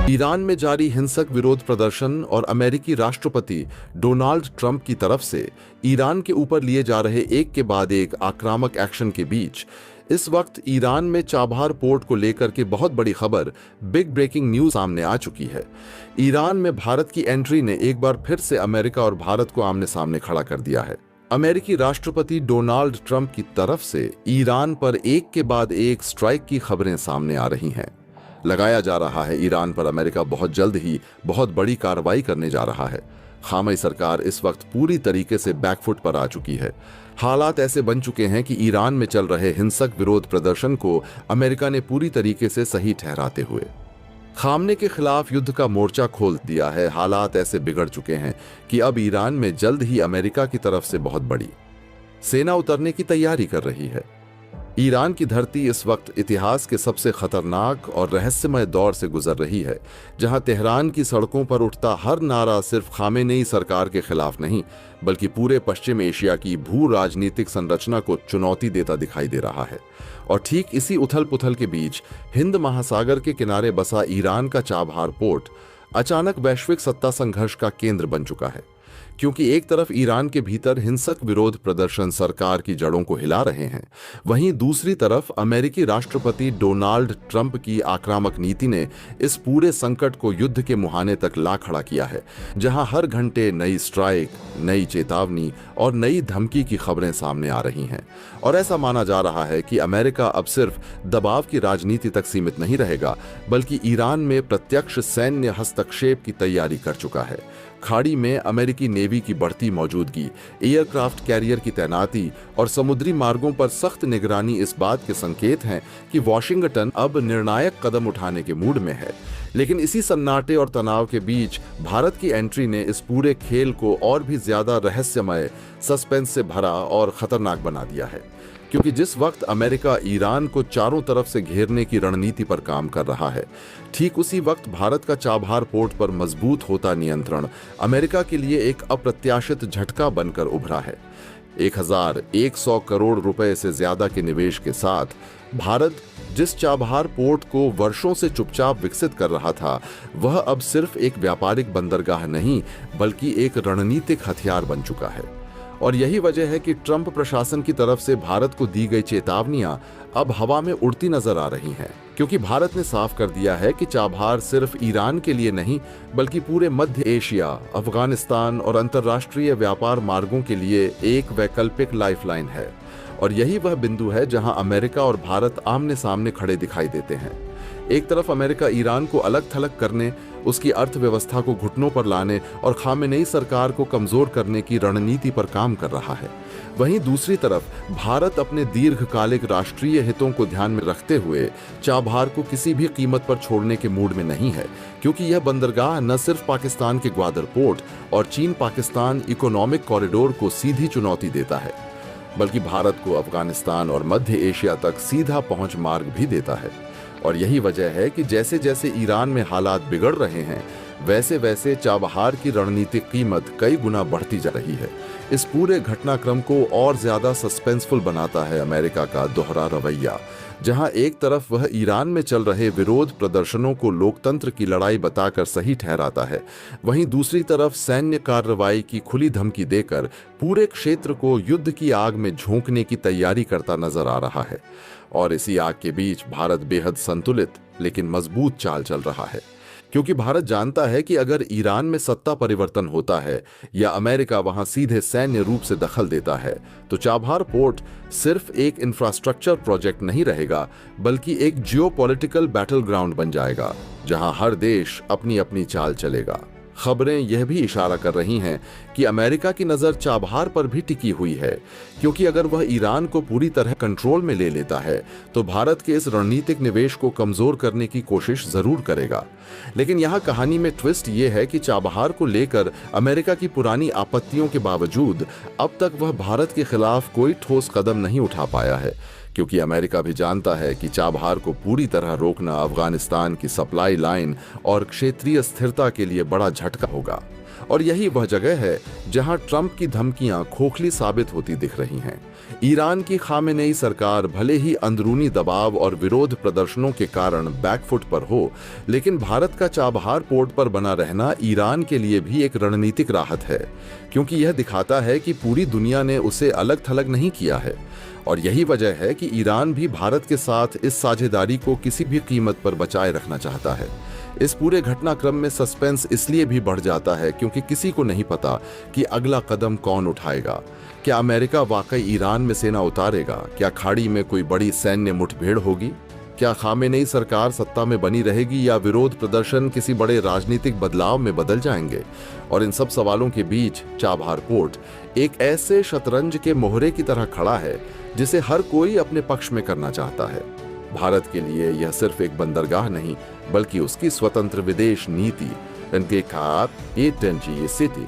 Iran में जारी हिंसक विरोध प्रदर्शन और अमेरिकी राष्ट्रपति डोनाल्ड ट्रंप की तरफ से ईरान के ऊपर लिए जा रहे एक के बाद एक आक्रामक एक्शन के बीच इस वक्त ईरान में चाबहार पोर्ट को लेकर के बहुत बड़ी खबर, बिग ब्रेकिंग न्यूज सामने आ चुकी है। ईरान में भारत की एंट्री ने एक बार फिर से अमेरिका और भारत को आमने सामने खड़ा कर दिया है। अमेरिकी राष्ट्रपति डोनाल्ड ट्रंप की तरफ से ईरान पर एक के बाद एक स्ट्राइक की खबरें सामने आ रही हैं। लगाया जा रहा है ईरान पर अमेरिका बहुत जल्द ही बहुत बड़ी कार्रवाई करने जा रहा है। खामेनी सरकार इस वक्त पूरी तरीके से बैकफुट पर आ चुकी है। हालात ऐसे बन चुके हैं कि ईरान में चल रहे हिंसक विरोध प्रदर्शन को अमेरिका ने पूरी तरीके से सही ठहराते हुए खामने के खिलाफ युद्ध का मोर्चा खोल दिया है। हालात ऐसे बिगड़ चुके हैं कि अब ईरान में जल्द ही अमेरिका की तरफ से बहुत बड़ी सेना उतरने की तैयारी कर रही है। ईरान की धरती इस वक्त इतिहास के सबसे खतरनाक और रहस्यमय दौर से गुजर रही है, जहां तेहरान की सड़कों पर उठता हर नारा सिर्फ खामेनेई सरकार के खिलाफ नहीं, बल्कि पूरे पश्चिम एशिया की भू राजनीतिक संरचना को चुनौती देता दिखाई दे रहा है। और ठीक इसी उथल पुथल के बीच हिंद महासागर के किनारे बसा ईरान का चाबहार पोर्ट अचानक वैश्विक सत्ता संघर्ष का केंद्र बन चुका है, क्योंकि एक तरफ ईरान के भीतर हिंसक विरोध प्रदर्शन सरकार की जड़ों को हिला रहे हैं, वहीं दूसरी तरफ अमेरिकी राष्ट्रपति डोनाल्ड ट्रंप की आक्रामक नीति ने इस पूरे संकट को युद्ध के मुहाने तक ला खड़ा किया है, जहां हर घंटे नई स्ट्राइक, नई चेतावनी और नई धमकी की खबरें सामने आ रही हैं। और ऐसा माना जा रहा है कि अमेरिका अब सिर्फ दबाव की राजनीति तक सीमित नहीं रहेगा, बल्कि ईरान में प्रत्यक्ष सैन्य हस्तक्षेप की तैयारी कर चुका है। खाड़ी में अमेरिकी नेवी की बढ़ती मौजूदगी, एयरक्राफ्ट कैरियर की तैनाती और समुद्री मार्गों पर सख्त निगरानी इस बात के संकेत हैं कि वॉशिंगटन अब निर्णायक कदम उठाने के मूड में है। लेकिन इसी सन्नाटे और तनाव के बीच भारत की एंट्री ने इस पूरे खेल को और भी ज्यादा रहस्यमय, सस्पेंस से भरा और खतरनाक बना दिया है, क्योंकि जिस वक्त अमेरिका ईरान को चारों तरफ से घेरने की रणनीति पर काम कर रहा है, ठीक उसी वक्त भारत का चाबहार पोर्ट पर मजबूत होता नियंत्रण अमेरिका के लिए एक अप्रत्याशित झटका बनकर उभरा है। 1100 करोड़ रुपए से ज्यादा के निवेश के साथ भारत जिस चाबहार पोर्ट को वर्षों से चुपचाप विकसित कर रहा था, वह अब सिर्फ एक व्यापारिक बंदरगाह नहीं, बल्कि एक रणनीतिक हथियार बन चुका है। और यही वजह है कि ट्रंप प्रशासन की तरफ से भारत को दी गई चेतावनियां अब हवा में उड़ती नजर आ रही हैं, क्योंकि भारत ने साफ कर दिया है कि चाबहार सिर्फ ईरान के लिए नहीं, बल्कि पूरे मध्य एशिया, अफगानिस्तान और अंतर्राष्ट्रीय व्यापार मार्गों के लिए एक वैकल्पिक लाइफलाइन है। और यही वह बिंदु है जहां अमेरिका और भारत आमने सामने खड़े दिखाई देते हैं। एक तरफ अमेरिका ईरान को अलग थलग करने, उसकी अर्थव्यवस्था को घुटनों पर लाने और खामेनेई सरकार को कमजोर करने की रणनीति पर काम कर रहा है। वहीं दूसरी तरफ भारत अपने दीर्घकालिक राष्ट्रीय हितों को ध्यान में रखते हुए चाबहार को किसी भी कीमत पर छोड़ने के मूड में नहीं है, क्योंकि यह बंदरगाह न सिर्फ पाकिस्तान के ग्वादर पोर्ट और चीन पाकिस्तान इकोनॉमिक कॉरिडोर को सीधी चुनौती देता है, बल्कि भारत को अफगानिस्तान और मध्य एशिया तक सीधा पहुंच मार्ग भी देता है। और यही वजह है कि जैसे जैसे ईरान में हालात बिगड़ रहे हैं, वैसे वैसे चाबहार की रणनीतिक कीमत कई गुना बढ़ती जा रही है। इस पूरे घटनाक्रम को और ज्यादा सस्पेंसफुल बनाता है अमेरिका का दोहरा रवैया, जहां एक तरफ वह ईरान में चल रहे विरोध प्रदर्शनों को लोकतंत्र की लड़ाई बताकर सही ठहराता है, वहीं दूसरी तरफ सैन्य कार्रवाई की खुली धमकी देकर पूरे क्षेत्र को युद्ध की आग में झोंकने की तैयारी करता नजर आ रहा है। और इसी आग के बीच भारत बेहद संतुलित लेकिन मजबूत चाल चल रहा है, क्योंकि भारत जानता है कि अगर ईरान में सत्ता परिवर्तन होता है या अमेरिका वहां सीधे सैन्य रूप से दखल देता है, तो चाबहार पोर्ट सिर्फ एक इंफ्रास्ट्रक्चर प्रोजेक्ट नहीं रहेगा, बल्कि एक जियोपॉलिटिकल बैटल ग्राउंड बन जाएगा, जहां हर देश अपनी अपनी चाल चलेगा। खबरें यह भी इशारा कर रही हैं कि अमेरिका की नजर चाबहार पर भी टिकी हुई है, क्योंकि अगर वह ईरान को पूरी तरह कंट्रोल में ले लेता है तो भारत के इस रणनीतिक निवेश को कमजोर करने की कोशिश जरूर करेगा। लेकिन यहाँ कहानी में ट्विस्ट ये है कि चाबहार को लेकर अमेरिका की पुरानी आपत्तियों के बावजूद अब तक वह भारत के खिलाफ कोई ठोस कदम नहीं उठा पाया है, क्योंकि अमेरिका भी जानता है कि चाबहार को पूरी तरह रोकना अफगानिस्तान की सप्लाई लाइन और क्षेत्रीय स्थिरता के लिए बड़ा झटका होगा। और यही वह जगह है जहां ट्रंप की धमकियां खोखली साबित होती दिख रही हैं। ईरान की खामेनेई सरकार भले ही अंदरूनी दबाव और विरोध प्रदर्शनों के कारण बैकफुट पर हो, लेकिन भारत का चाबहार पोर्ट पर बना रहना ईरान के लिए भी एक रणनीतिक राहत है, क्योंकि यह दिखाता है कि पूरी दुनिया ने उसे अलग थलग नहीं किया है। और यही वजह है कि ईरान भी भारत के साथ इस साझेदारी को किसी भी कीमत पर बचाए रखना चाहता है। इस पूरे घटनाक्रम में सस्पेंस इसलिए भी बढ़ जाता है क्योंकि किसी को नहीं पता कि अगला कदम कौन उठाएगा। क्या अमेरिका वाकई ईरान में सेना उतारेगा? क्या खाड़ी में कोई बड़ी सैन्य मुठभेड़ होगी? क्या खामेनेई सरकार सत्ता में बनी रहेगी या विरोध प्रदर्शन किसी बड़े राजनीतिक बदलाव में बदल जाएंगे? और इन सब सवालों के बीच चाबहार पोर्ट एक ऐसे शतरंज के मोहरे की तरह खड़ा है जिसे हर कोई अपने पक्ष में करना चाहता है। भारत के लिए यह सिर्फ एक बंदरगाह नहीं, बल्कि उसकी स्वतंत्र विदेश नीति सिटी,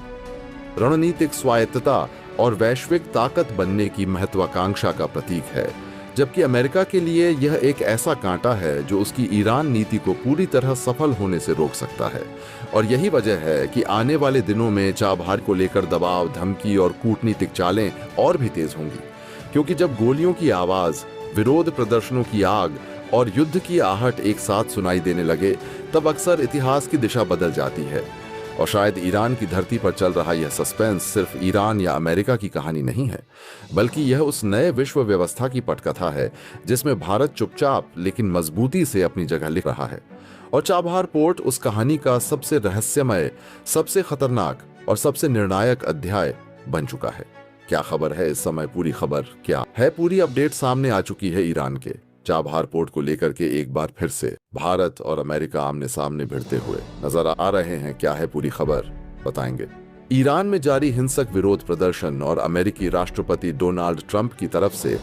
रणनीतिक स्वायत्तता और वैश्विक ताकत बनने की महत्वाकांक्षा का प्रतीक है। जबकि अमेरिका के लिए यह एक ऐसा कांटा है जो उसकी ईरान नीति को पूरी तरह सफल होने से रोक सकता है। और यही वजह है कि आने वाले दिनों में चाबहार को लेकर दबाव, धमकी और कूटनीतिक चालें और भी तेज होंगी, क्योंकि जब गोलियों की आवाज, विरोध प्रदर्शनों की आग और युद्ध की आहट एक साथ सुनाई देने लगे, तब अक्सर इतिहास की दिशा बदल जाती है। और शायद ईरान की धरती पर चल रहा यह सस्पेंस सिर्फ ईरान या अमेरिका की कहानी नहीं है, बल्कि यह उस नए विश्व व्यवस्था की पटकथा है जिसमें भारत चुपचाप लेकिन मजबूती से अपनी जगह लिख रहा है। और चाबहार पोर्ट उस कहानी का सबसे रहस्यमय, सबसे खतरनाक और सबसे निर्णायक अध्याय बन चुका है। क्या खबर है इस समय? पूरी खबर क्या है? पूरी अपडेट सामने आ चुकी है। ईरान के चाबहार पोर्ट को लेकर के एक बार फिर से भारत और अमेरिका आमने सामने भिड़ते हुए नजर आ रहे हैं। क्या है पूरी खबर, बताएंगे। ईरान में जारी हिंसक विरोध प्रदर्शन और अमेरिकी राष्ट्रपति डोनाल्ड ट्रंप की तरफ से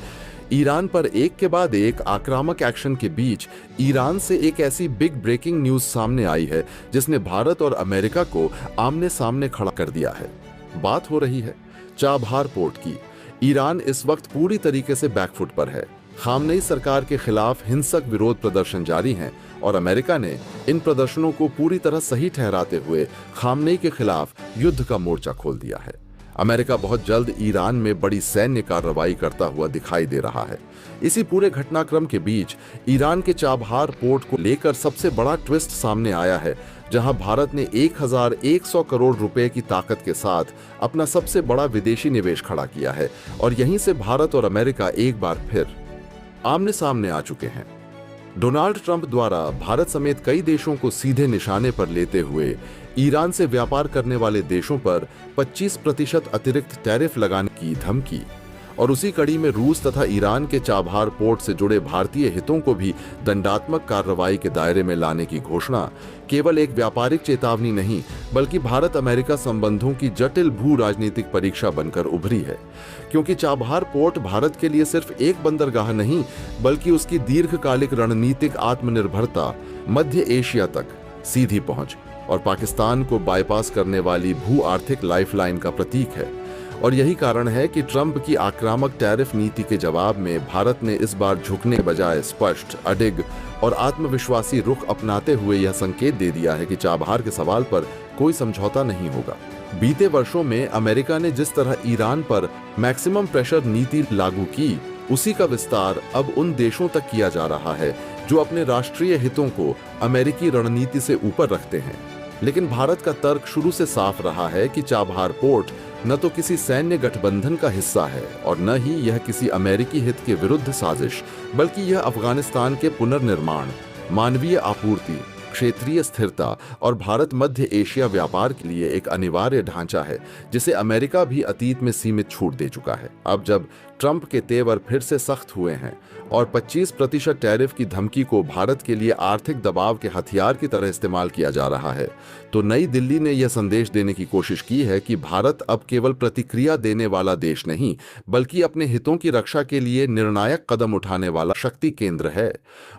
ईरान पर एक के बाद एक आक्रामक एक्शन के बीच ईरान से एक ऐसी बिग ब्रेकिंग न्यूज सामने आई है जिसने भारत और अमेरिका को आमने सामने खड़ा कर दिया है। बात हो रही है चाबहार पोर्ट की। ईरान इस वक्त पूरी तरीके से बैकफुट पर है। खामनेई सरकार के खिलाफ हिंसक विरोध प्रदर्शन जारी हैं और अमेरिका ने इन प्रदर्शनों को पूरी तरह सही ठहराते हुए खामनेई के खिलाफ युद्ध का मोर्चा खोल दिया है। अमेरिका बहुत जल्द ईरान में बड़ी सैन्य कार्रवाई करता हुआ दिखाई दे रहा है। इसी पूरे घटनाक्रम के बीच ईरान के चाबहार पोर्ट को लेकर सबसे बड़ा ट्विस्ट सामने आया है, जहां भारत ने 1100 करोड़ रुपए की ताकत के साथ अपना सबसे बड़ा विदेशी निवेश खड़ा किया है। और यहीं से भारत और अमेरिका एक बार फिर आमने सामने आ चुके हैं। डोनाल्ड ट्रंप द्वारा भारत समेत कई देशों को सीधे निशाने पर लेते हुए ईरान से व्यापार करने वाले देशों पर 25% अतिरिक्त टैरिफ लगाने की धमकी और उसी कड़ी में रूस तथा ईरान के चाबहार पोर्ट से जुड़े भारतीय हितों को भी दंडात्मक कार्रवाई के दायरे में लाने की घोषणा केवल एक व्यापारिक चेतावनी नहीं, बल्कि भारत अमेरिका संबंधों की जटिल भू राजनीतिक परीक्षा बनकर उभरी है। क्योंकि चाबहार पोर्ट भारत के लिए सिर्फ एक बंदरगाह नहीं, बल्कि उसकी दीर्घकालिक रणनीतिक आत्मनिर्भरता, मध्य एशिया तक सीधी पहुंच और पाकिस्तान को बाईपास करने वाली भू आर्थिक लाइफलाइन का प्रतीक है। और यही कारण है कि ट्रंप की आक्रामक टैरिफ नीति के जवाब में भारत ने इस बार झुकने के बजाय स्पष्ट, अडिग और आत्मविश्वासी रुख अपनाते हुए यह संकेत दे दिया है कि चाबहार के सवाल पर कोई समझौता नहीं होगा। बीते वर्षों में अमेरिका ने जिस तरह ईरान पर मैक्सिमम प्रेशर नीति लागू की, उसी का विस्तार अब उन देशों तक किया जा रहा है जो अपने राष्ट्रीय हितों को अमेरिकी रणनीति से ऊपर रखते हैं। लेकिन भारत का तर्क शुरू से साफ रहा है कि चाबहार पोर्ट न तो किसी सैन्य गठबंधन का हिस्सा है और न ही यह किसी अमेरिकी हित के विरुद्ध साजिश, बल्कि यह अफगानिस्तान के पुनर्निर्माण, मानवीय आपूर्ति, क्षेत्रीय स्थिरता और भारत मध्य एशिया व्यापार के लिए एक अनिवार्य ढांचा है जिसे अमेरिका भी अतीत में सीमित छूट दे चुका है। अब जब ट्रंप के तेवर फिर से सख्त हुए हैं और 25% टैरिफ की धमकी को भारत के लिए आर्थिक दबाव के हथियार की तरह इस्तेमाल किया जा रहा है, तो नई दिल्ली ने यह संदेश देने की कोशिश की है कि भारत अब केवल प्रतिक्रिया देने वाला देश नहीं, बल्कि अपने हितों की रक्षा के लिए निर्णायक कदम उठाने वाला शक्ति केंद्र है।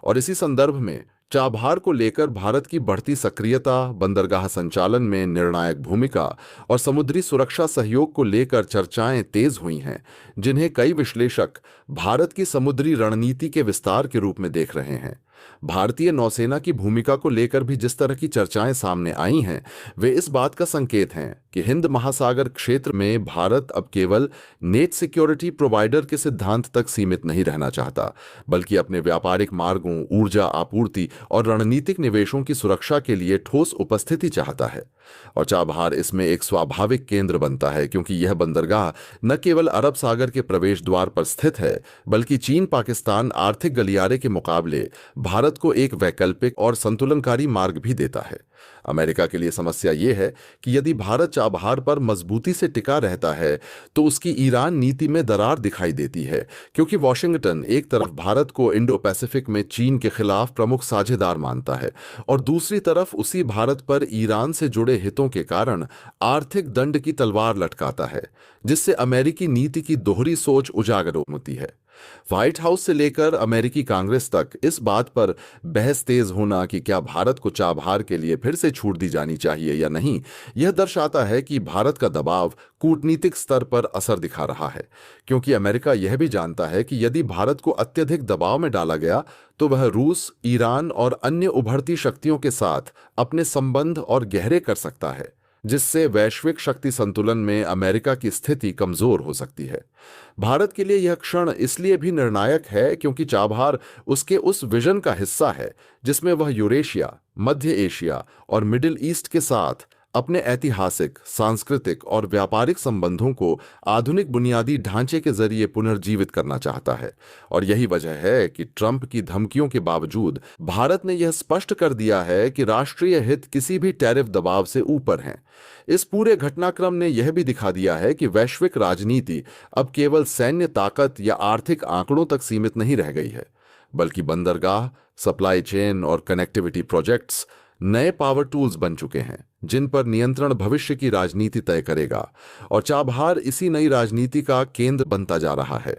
और इसी संदर्भ में चाबहार को लेकर भारत की बढ़ती सक्रियता, बंदरगाह संचालन में निर्णायक भूमिका और समुद्री सुरक्षा सहयोग को लेकर चर्चाएं तेज हुई हैं, जिन्हें कई विश्लेषक भारत की समुद्री रणनीति के विस्तार के रूप में देख रहे हैं। भारतीय नौसेना की भूमिका को लेकर भी जिस तरह की चर्चाएं सामने आई हैं, वे इस बात का संकेत हैं कि हिंद महासागर क्षेत्र में भारत अब केवल नेट सिक्योरिटी प्रोवाइडर के सिद्धांत तक सीमित नहीं रहना चाहता, बल्कि अपने व्यापारिक मार्गों, ऊर्जा आपूर्ति और रणनीतिक निवेशों की सुरक्षा के लिए ठोस उपस्थिति चाहता है। और चाबहार इसमें एक स्वाभाविक केंद्र बनता है, क्योंकि यह बंदरगाह न केवल अरब सागर के प्रवेश द्वार पर स्थित है, बल्कि चीन पाकिस्तान आर्थिक गलियारे के मुकाबले भारत को एक वैकल्पिक और संतुलनकारी मार्ग भी देता है। अमेरिका के लिए समस्या यह है कि यदि भारत चाबहार पर मजबूती से टिका रहता है तो उसकी ईरान नीति में दरार दिखाई देती है, क्योंकि वॉशिंगटन एक तरफ भारत को इंडो पैसिफिक में चीन के खिलाफ प्रमुख साझेदार मानता है और दूसरी तरफ उसी भारत पर ईरान से जुड़े हितों के कारण आर्थिक दंड की तलवार लटकाता है, जिससे अमेरिकी नीति की दोहरी सोच उजागर होती है। व्हाइट हाउस से लेकर अमेरिकी कांग्रेस तक इस बात पर बहस तेज होना कि क्या भारत को चाबहार के लिए फिर से छूट दी जानी चाहिए या नहीं, यह दर्शाता है कि भारत का दबाव कूटनीतिक स्तर पर असर दिखा रहा है, क्योंकि अमेरिका यह भी जानता है कि यदि भारत को अत्यधिक दबाव में डाला गया तो वह रूस, ईरान और अन्य उभरती शक्तियों के साथ अपने संबंध और गहरे कर सकता है, जिससे वैश्विक शक्ति संतुलन में अमेरिका की स्थिति कमजोर हो सकती है। भारत के लिए यह क्षण इसलिए भी निर्णायक है क्योंकि चाबहार उसके उस विजन का हिस्सा है जिसमें वह यूरेशिया, मध्य एशिया और मिडिल ईस्ट के साथ अपने ऐतिहासिक, सांस्कृतिक और व्यापारिक संबंधों को आधुनिक बुनियादी ढांचे के जरिए पुनर्जीवित करना चाहता है। और यही वजह है कि ट्रंप की धमकियों के बावजूद भारत ने यह स्पष्ट कर दिया है कि राष्ट्रीय हित किसी भी टैरिफ दबाव से ऊपर हैं। इस पूरे घटनाक्रम ने यह भी दिखा दिया है कि वैश्विक राजनीति अब केवल सैन्य ताकत या आर्थिक आंकड़ों तक सीमित नहीं रह गई है, बल्कि बंदरगाह, सप्लाई चेन और कनेक्टिविटी प्रोजेक्ट्स नए पावर टूल्स बन चुके हैं जिन पर नियंत्रण भविष्य की राजनीति तय करेगा। और चाबहार इसी नई राजनीति का केंद्र बनता जा रहा है।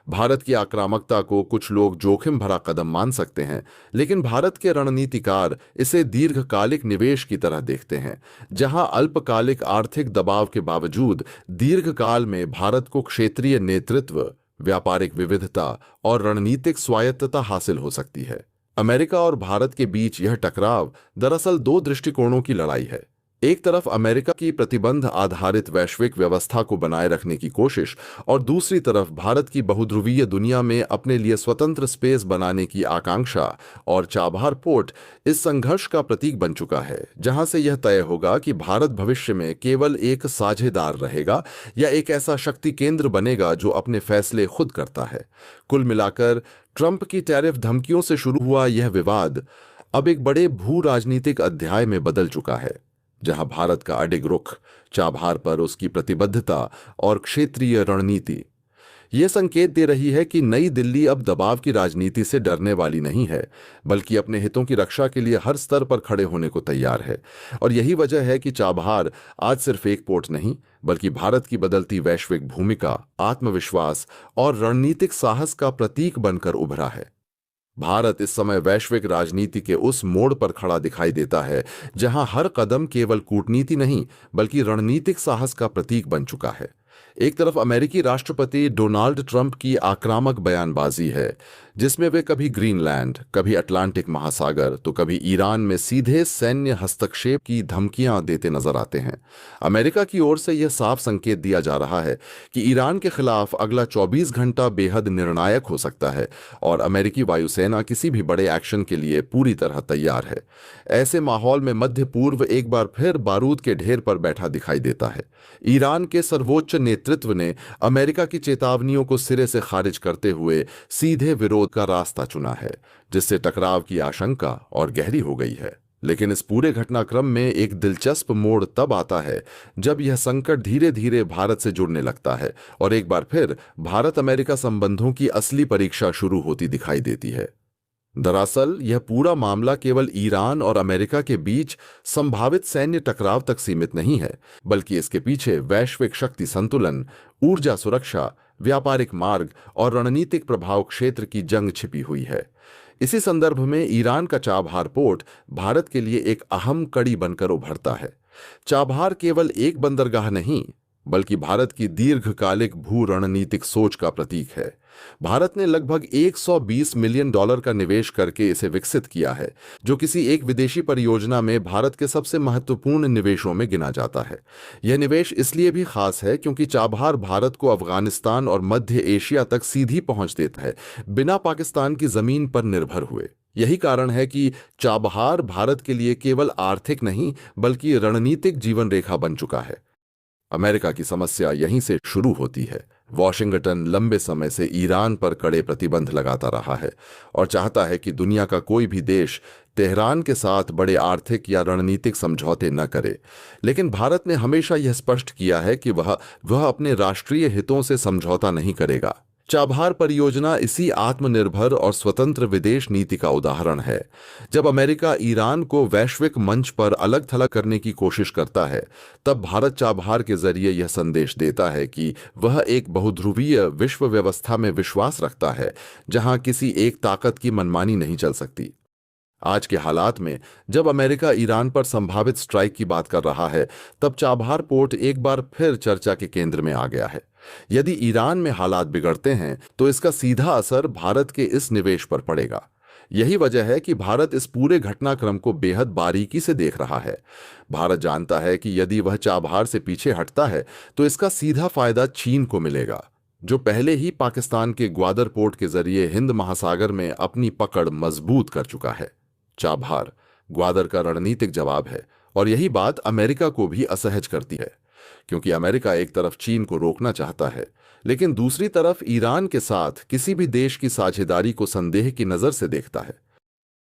भारत की आक्रामकता को कुछ लोग जोखिम भरा कदम मान सकते हैं, लेकिन भारत के रणनीतिकार इसे दीर्घकालिक निवेश की तरह देखते हैं, जहां अल्पकालिक आर्थिक दबाव के बावजूद दीर्घकाल में भारत को क्षेत्रीय नेतृत्व, व्यापारिक विविधता और रणनीतिक स्वायत्तता हासिल हो सकती है। अमेरिका और भारत के बीच यह टकराव दरअसल दो दृष्टिकोणों की लड़ाई है। एक तरफ अमेरिका की प्रतिबंध आधारित वैश्विक व्यवस्था को बनाए रखने की कोशिश और दूसरी तरफ भारत की बहुध्रुवीय दुनिया में अपने लिए स्वतंत्र स्पेस बनाने की आकांक्षा। और चाबहार पोर्ट इस संघर्ष का प्रतीक बन चुका है, जहां से यह तय होगा कि भारत भविष्य में केवल एक साझेदार रहेगा या एक ऐसा शक्ति केंद्र बनेगा जो अपने फैसले खुद करता है। कुल मिलाकर ट्रंप की टैरिफ धमकियों से शुरू हुआ यह विवाद अब एक बड़े भू राजनीतिक अध्याय में बदल चुका है, जहां भारत का अडिग रुख, चाबहार पर उसकी प्रतिबद्धता और क्षेत्रीय रणनीति यह संकेत दे रही है कि नई दिल्ली अब दबाव की राजनीति से डरने वाली नहीं है, बल्कि अपने हितों की रक्षा के लिए हर स्तर पर खड़े होने को तैयार है। और यही वजह है कि चाबहार आज सिर्फ एक पोर्ट नहीं, बल्कि भारत की बदलती वैश्विक भूमिका, आत्मविश्वास और रणनीतिक साहस का प्रतीक बनकर उभरा है। भारत इस समय वैश्विक राजनीति के उस मोड़ पर खड़ा दिखाई देता है जहां हर कदम केवल कूटनीति नहीं, बल्कि रणनीतिक साहस का प्रतीक बन चुका है। एक तरफ अमेरिकी राष्ट्रपति डोनाल्ड ट्रंप की आक्रामक बयानबाजी है, जिसमें वे कभी ग्रीनलैंड, कभी अटलांटिक महासागर तो कभी ईरान में सीधे सैन्य हस्तक्षेप की धमकियां देते नजर आते हैं। अमेरिका की ओर से यह साफ संकेत दिया जा रहा है कि ईरान के खिलाफ अगला 24 घंटा बेहद निर्णायक हो सकता है और अमेरिकी वायुसेना किसी भी बड़े एक्शन के लिए पूरी तरह तैयार है। ऐसे माहौल में मध्य पूर्व एक बार फिर बारूद के ढेर पर बैठा दिखाई देता है। ईरान के सर्वोच्च नेतृत्व ने अमेरिका की चेतावनियों को सिरे से खारिज करते हुए सीधे विरोध का रास्ता चुना है, जिससे टकराव की आशंका और गहरी हो गई है। लेकिन इस पूरे घटनाक्रम में एक दिलचस्प मोड़ तब आता है जब यह संकट धीरे धीरे भारत से जुड़ने लगता है और एक बार फिर भारत अमेरिका संबंधों की असली परीक्षा शुरू होती दिखाई देती है। दरअसल यह पूरा मामला केवल ईरान और अमेरिका के बीच संभावित सैन्य टकराव तक सीमित नहीं है, बल्कि इसके पीछे वैश्विक शक्ति संतुलन, ऊर्जा सुरक्षा, व्यापारिक मार्ग और रणनीतिक प्रभाव क्षेत्र की जंग छिपी हुई है। इसी संदर्भ में ईरान का चाबहार पोर्ट भारत के लिए एक अहम कड़ी बनकर उभरता है। चाबहार केवल एक बंदरगाह नहीं, बल्कि भारत की दीर्घकालिक भू रणनीतिक सोच का प्रतीक है। भारत ने लगभग 120 मिलियन डॉलर का निवेश करके इसे विकसित किया है, जो किसी एक विदेशी परियोजना में भारत के सबसे महत्वपूर्ण निवेशों में गिना जाता है। यह निवेश इसलिए भी खास है क्योंकि चाबहार भारत को अफगानिस्तान और मध्य एशिया तक सीधी पहुंच देता है, बिना पाकिस्तान की जमीन पर निर्भर हुए। यही कारण है कि चाबहार भारत के लिए केवल आर्थिक नहीं बल्कि रणनीतिक जीवन रेखा बन चुका है। अमेरिका की समस्या यहीं से शुरू होती है। वॉशिंगटन लंबे समय से ईरान पर कड़े प्रतिबंध लगाता रहा है और चाहता है कि दुनिया का कोई भी देश तेहरान के साथ बड़े आर्थिक या रणनीतिक समझौते न करे। लेकिन भारत ने हमेशा यह स्पष्ट किया है कि वह अपने राष्ट्रीय हितों से समझौता नहीं करेगा। चाबहार परियोजना इसी आत्मनिर्भर और स्वतंत्र विदेश नीति का उदाहरण है। जब अमेरिका ईरान को वैश्विक मंच पर अलग थलग करने की कोशिश करता है, तब भारत चाबहार के जरिए यह संदेश देता है कि वह एक बहुध्रुवीय विश्व व्यवस्था में विश्वास रखता है, जहां किसी एक ताकत की मनमानी नहीं चल सकती। आज के हालात में जब अमेरिका ईरान पर संभावित स्ट्राइक की बात कर रहा है, तब चाबहार पोर्ट एक बार फिर चर्चा के केंद्र में आ गया है। यदि ईरान में हालात बिगड़ते हैं तो इसका सीधा असर भारत के इस निवेश पर पड़ेगा। यही वजह है कि भारत इस पूरे घटनाक्रम को बेहद बारीकी से देख रहा है। भारत जानता है कि यदि वह चाबहार से पीछे हटता है तो इसका सीधा फायदा चीन को मिलेगा, जो पहले ही पाकिस्तान के ग्वादर पोर्ट के जरिए हिंद महासागर में अपनी पकड़ मजबूत कर चुका है। चाबहार ग्वादर का रणनीतिक जवाब है और यही बात अमेरिका को भी असहज करती है, क्योंकि अमेरिका एक तरफ चीन को रोकना चाहता है लेकिन दूसरी तरफ ईरान के साथ किसी भी देश की साझेदारी को संदेह की नजर से देखता है।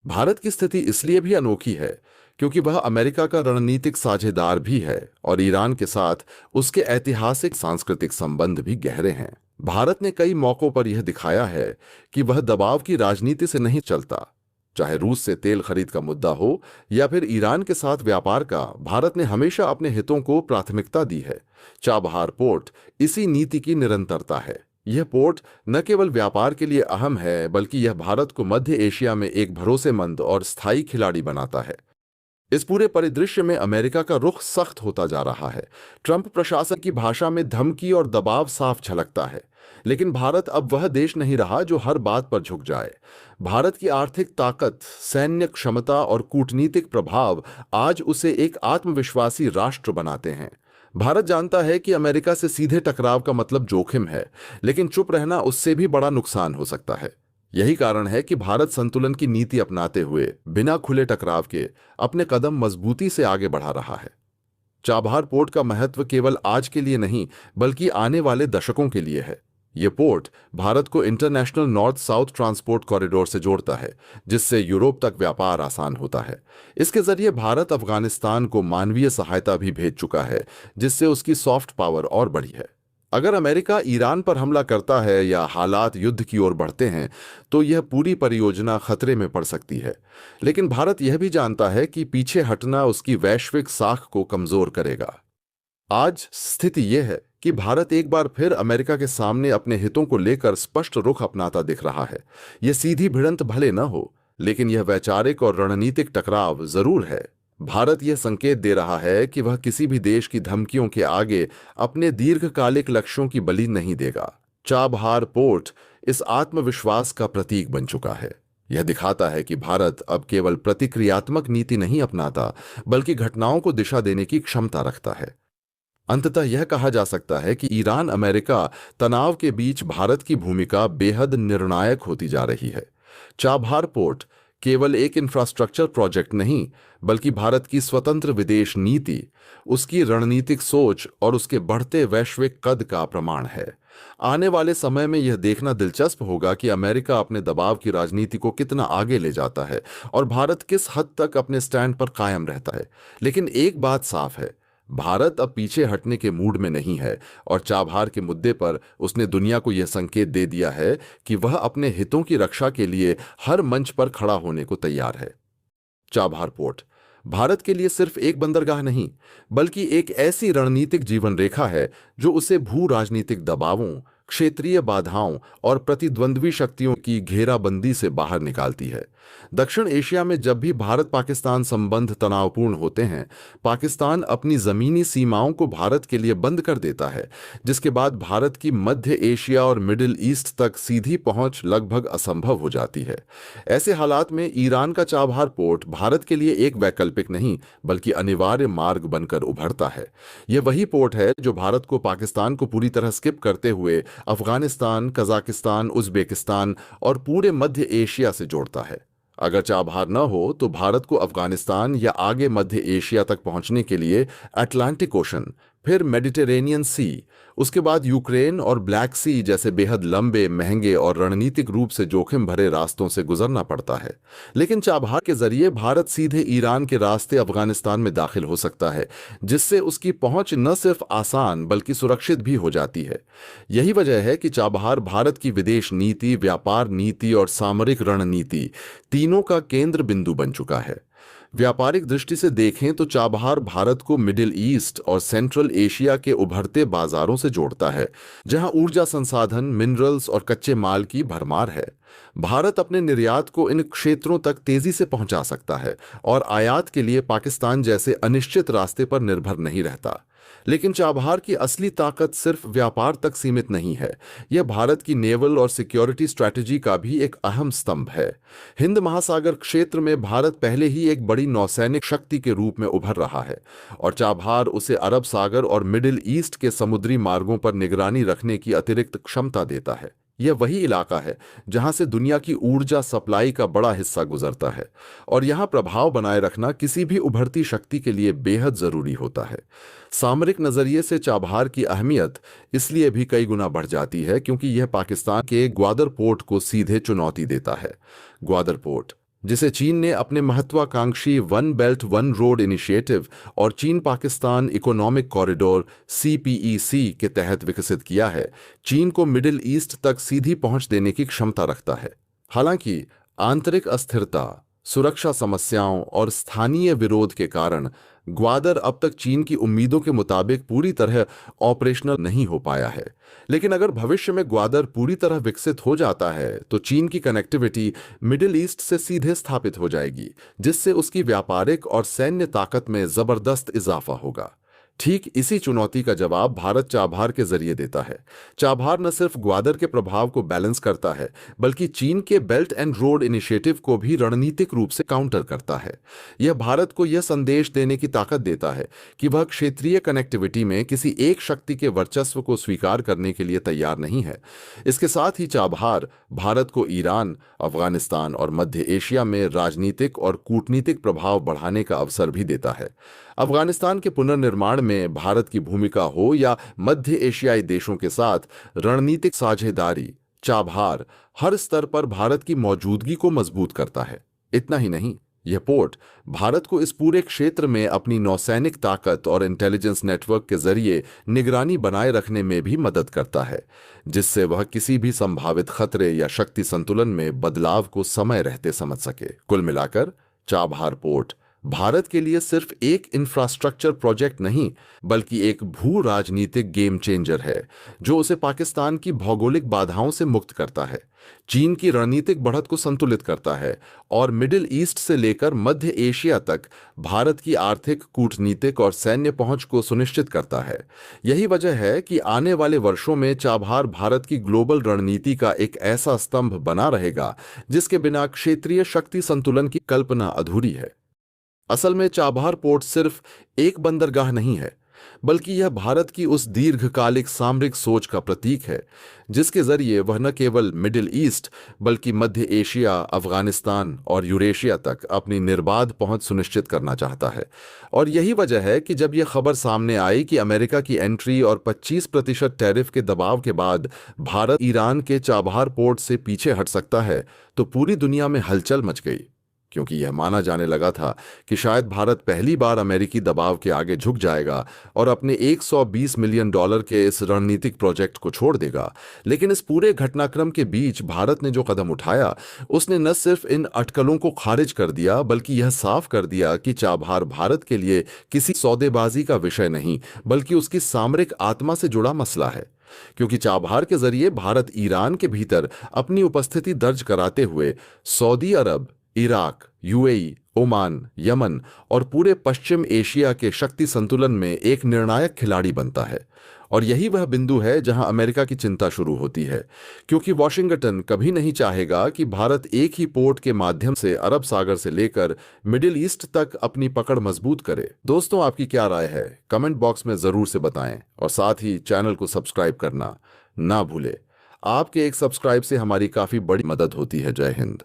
भारत की स्थिति इसलिए भी अनोखी है क्योंकि वह अमेरिका का रणनीतिक साझेदार भी है और ईरान के साथ उसके ऐतिहासिक सांस्कृतिक संबंध भी गहरे हैं। भारत ने कई मौकों पर यह दिखाया है कि वह दबाव की राजनीति से नहीं चलता। चाहे रूस से तेल खरीद का मुद्दा हो या फिर ईरान के साथ व्यापार का, भारत ने हमेशा अपने हितों को प्राथमिकता दी है। चाबहार पोर्ट इसी नीति की निरंतरता है। यह पोर्ट न केवल व्यापार के लिए अहम है बल्कि यह भारत को मध्य एशिया में एक भरोसेमंद और स्थायी खिलाड़ी बनाता है। इस पूरे परिदृश्य में अमेरिका का रुख सख्त होता जा रहा है। ट्रंप प्रशासन की भाषा में धमकी और दबाव साफ झलकता है, लेकिन भारत अब वह देश नहीं रहा जो हर बात पर झुक जाए। भारत की आर्थिक ताकत, सैन्य क्षमता और कूटनीतिक प्रभाव आज उसे एक आत्मविश्वासी राष्ट्र बनाते हैं। भारत जानता है कि अमेरिका से सीधे टकराव का मतलब जोखिम है, लेकिन चुप रहना उससे भी बड़ा नुकसान हो सकता है। यही कारण है कि भारत संतुलन की नीति अपनाते हुए बिना खुले टकराव के अपने कदम मजबूती से आगे बढ़ा रहा है। चाबहार पोर्ट का महत्व केवल आज के लिए नहीं बल्कि आने वाले दशकों के लिए है। यह पोर्ट भारत को international north south transport corridor से जोड़ता है, जिससे यूरोप तक व्यापार आसान होता है। इसके जरिए भारत अफगानिस्तान को मानवीय सहायता भी भेज चुका है, जिससे उसकी सॉफ्ट पावर और बढ़ी है। अगर अमेरिका ईरान पर हमला करता है या हालात युद्ध की ओर बढ़ते हैं तो यह पूरी परियोजना खतरे में पड़ सकती है। लेकिन भारत यह भी जानता है कि पीछे हटना उसकी वैश्विक साख को कमजोर करेगा। आज स्थिति यह है कि भारत एक बार फिर अमेरिका के सामने अपने हितों को लेकर स्पष्ट रुख अपनाता दिख रहा है। यह सीधी भिड़ंत भले न हो, लेकिन यह वैचारिक और रणनीतिक टकराव जरूर है। भारत यह संकेत दे रहा है कि वह किसी भी देश की धमकियों के आगे अपने दीर्घकालिक लक्ष्यों की बलि नहीं देगा। चाबहार पोर्ट इस आत्मविश्वास का प्रतीक बन चुका है। यह दिखाता है कि भारत अब केवल प्रतिक्रियात्मक नीति नहीं अपनाता बल्कि घटनाओं को दिशा देने की क्षमता रखता है। अंततः यह कहा जा सकता है कि ईरान अमेरिका तनाव के बीच भारत की भूमिका बेहद निर्णायक होती जा रही है। चाबहार पोर्ट केवल एक इंफ्रास्ट्रक्चर प्रोजेक्ट नहीं बल्कि भारत की स्वतंत्र विदेश नीति, उसकी रणनीतिक सोच और उसके बढ़ते वैश्विक कद का प्रमाण है। आने वाले समय में यह देखना दिलचस्प होगा कि अमेरिका अपने दबाव की राजनीति को कितना आगे ले जाता है और भारत किस हद तक अपने स्टैंड पर कायम रहता है। लेकिन एक बात साफ है, भारत अब पीछे हटने के मूड में नहीं है और चाबहार के मुद्दे पर उसने दुनिया को यह संकेत दे दिया है कि वह अपने हितों की रक्षा के लिए हर मंच पर खड़ा होने को तैयार है। चाबहार पोर्ट भारत के लिए सिर्फ एक बंदरगाह नहीं बल्कि एक ऐसी रणनीतिक जीवन रेखा है जो उसे भू राजनीतिक दबावों, क्षेत्रीय बाधाओं और प्रतिद्वंद्वी शक्तियों की घेराबंदी से बाहर निकालती है। दक्षिण एशिया में जब भी भारत पाकिस्तान संबंध तनावपूर्ण होते हैं, पाकिस्तान अपनी जमीनी सीमाओं को भारत के लिए बंद कर देता है, जिसके बाद भारत की मध्य एशिया और मिडिल ईस्ट तक सीधी पहुंच लगभग असंभव हो जाती है। ऐसे हालात में ईरान का चाबहार पोर्ट भारत के लिए एक वैकल्पिक नहीं बल्कि अनिवार्य मार्ग बनकर उभरता है। यह वही पोर्ट है जो भारत को पाकिस्तान को पूरी तरह स्किप करते हुए अफगानिस्तान, कजाकिस्तान, उज्बेकिस्तान और पूरे मध्य एशिया से जोड़ता है। अगर चाबहार न हो तो भारत को अफगानिस्तान या आगे मध्य एशिया तक पहुंचने के लिए अटलांटिक ओशन, फिर मेडिटेरेनियन सी, उसके बाद यूक्रेन और ब्लैक सी जैसे बेहद लंबे, महंगे और रणनीतिक रूप से जोखिम भरे रास्तों से गुजरना पड़ता है। लेकिन चाबहार के जरिए भारत सीधे ईरान के रास्ते अफगानिस्तान में दाखिल हो सकता है, जिससे उसकी पहुंच न सिर्फ आसान बल्कि सुरक्षित भी हो जाती है। यही वजह है कि चाबहार भारत की विदेश नीति, व्यापार नीति और सामरिक रणनीति तीनों का केंद्र बिंदु बन चुका है। व्यापारिक दृष्टि से देखें तो चाबहार भारत को मिडिल ईस्ट और सेंट्रल एशिया के उभरते बाजारों से जोड़ता है, जहां ऊर्जा संसाधन, मिनरल्स और कच्चे माल की भरमार है। भारत अपने निर्यात को इन क्षेत्रों तक तेजी से पहुंचा सकता है और आयात के लिए पाकिस्तान जैसे अनिश्चित रास्ते पर निर्भर नहीं रहता। लेकिन चाबहार की असली ताकत सिर्फ व्यापार तक सीमित नहीं है, यह भारत की नेवल और सिक्योरिटी स्ट्रैटेजी का भी एक अहम स्तंभ है। हिंद महासागर क्षेत्र में भारत पहले ही एक बड़ी नौसैनिक शक्ति के रूप में उभर रहा है और चाबहार उसे अरब सागर और मिडिल ईस्ट के समुद्री मार्गों पर निगरानी रखने की अतिरिक्त क्षमता देता है। यह वही इलाका है जहां से दुनिया की ऊर्जा सप्लाई का बड़ा हिस्सा गुजरता है और यहां प्रभाव बनाए रखना किसी भी उभरती शक्ति के लिए बेहद जरूरी होता है। सामरिक नजरिए से चाबहार की अहमियत इसलिए भी कई गुना बढ़ जाती है क्योंकि यह पाकिस्तान के ग्वादर पोर्ट को सीधे चुनौती देता है। ग्वादर पोर्ट, जिसे चीन ने अपने महत्वाकांक्षी one belt one road initiative और चीन पाकिस्तान इकोनॉमिक कॉरिडोर CPEC के तहत विकसित किया है, चीन को मिडिल ईस्ट तक सीधी पहुंच देने की क्षमता रखता है। हालांकि आंतरिक अस्थिरता, सुरक्षा समस्याओं और स्थानीय विरोध के कारण ग्वादर अब तक चीन की उम्मीदों के मुताबिक पूरी तरह ऑपरेशनल नहीं हो पाया है। लेकिन अगर भविष्य में ग्वादर पूरी तरह विकसित हो जाता है तो चीन की कनेक्टिविटी मिडिल ईस्ट से सीधे स्थापित हो जाएगी, जिससे उसकी व्यापारिक और सैन्य ताकत में जबरदस्त इजाफा होगा। ठीक इसी चुनौती का जवाब भारत चाबहार के जरिए देता है। चाबहार न सिर्फ ग्वादर के प्रभाव को बैलेंस करता है बल्कि चीन के बेल्ट एंड रोड इनिशिएटिव को भी रणनीतिक रूप से काउंटर करता है। यह भारत को यह संदेश देने की ताकत देता है कि वह क्षेत्रीय कनेक्टिविटी में किसी एक शक्ति के वर्चस्व को स्वीकार करने के लिए तैयार नहीं है। इसके साथ ही चाबहार भारत को ईरान, अफगानिस्तान और मध्य एशिया में राजनीतिक और कूटनीतिक प्रभाव बढ़ाने का अवसर भी देता है। अफगानिस्तान के पुनर्निर्माण में भारत की भूमिका हो या मध्य एशियाई देशों के साथ रणनीतिक साझेदारी, चाबहार हर स्तर पर भारत की मौजूदगी को मजबूत करता है। इतना ही नहीं, यह पोर्ट भारत को इस पूरे क्षेत्र में अपनी नौसैनिक ताकत और इंटेलिजेंस नेटवर्क के जरिए निगरानी बनाए रखने में भी मदद करता है, जिससे वह किसी भी संभावित खतरे या शक्ति संतुलन में बदलाव को समय रहते समझ सके। कुल मिलाकर चाबहार पोर्ट भारत के लिए सिर्फ एक इंफ्रास्ट्रक्चर प्रोजेक्ट नहीं बल्कि एक भू राजनीतिक गेम चेंजर है, जो उसे पाकिस्तान की भौगोलिक बाधाओं से मुक्त करता है, चीन की रणनीतिक बढ़त को संतुलित करता है और मिडिल ईस्ट से लेकर मध्य एशिया तक भारत की आर्थिक, कूटनीतिक और सैन्य पहुंच को सुनिश्चित करता है। यही वजह है कि आने वाले वर्षों में चाबहार भारत की ग्लोबल रणनीति का एक ऐसा स्तंभ बना रहेगा जिसके बिना क्षेत्रीय शक्ति संतुलन की कल्पना अधूरी है। असल में चाबहार पोर्ट सिर्फ एक बंदरगाह नहीं है, बल्कि यह भारत की उस दीर्घकालिक सामरिक सोच का प्रतीक है जिसके जरिए वह न केवल मिडिल ईस्ट बल्कि मध्य एशिया, अफगानिस्तान और यूरेशिया तक अपनी निर्बाध पहुंच सुनिश्चित करना चाहता है। और यही वजह है कि जब यह खबर सामने आई कि अमेरिका की एंट्री और 25% टैरिफ के दबाव के बाद भारत ईरान के चाबहार पोर्ट से पीछे हट सकता है, तो पूरी दुनिया में हलचल मच गई, क्योंकि यह माना जाने लगा था कि शायद भारत पहली बार अमेरिकी दबाव के आगे झुक जाएगा और अपने $120 मिलियन के इस रणनीतिक प्रोजेक्ट को छोड़ देगा। लेकिन इस पूरे घटनाक्रम के बीच भारत ने जो कदम उठाया, उसने न सिर्फ इन अटकलों को खारिज कर दिया बल्कि यह साफ कर दिया कि चाबहार भारत के लिए किसी सौदेबाजी का विषय नहीं बल्कि उसकी सामरिक आत्मा से जुड़ा मसला है। क्योंकि चाबहार के जरिए भारत ईरान के भीतर अपनी उपस्थिति दर्ज कराते हुए सऊदी अरब, इराक, यूएई, ओमान, यमन और पूरे पश्चिम एशिया के शक्ति संतुलन में एक निर्णायक खिलाड़ी बनता है। और यही वह बिंदु है जहां अमेरिका की चिंता शुरू होती है, क्योंकि वॉशिंगटन कभी नहीं चाहेगा कि भारत एक ही पोर्ट के माध्यम से अरब सागर से लेकर मिडिल ईस्ट तक अपनी पकड़ मजबूत करे। दोस्तों, आपकी क्या राय है? कमेंट बॉक्स में जरूर से बताएं और साथ ही चैनल को सब्सक्राइब करना ना भूलें। आपके एक सब्सक्राइब से हमारी काफी बड़ी मदद होती है। जय हिंद।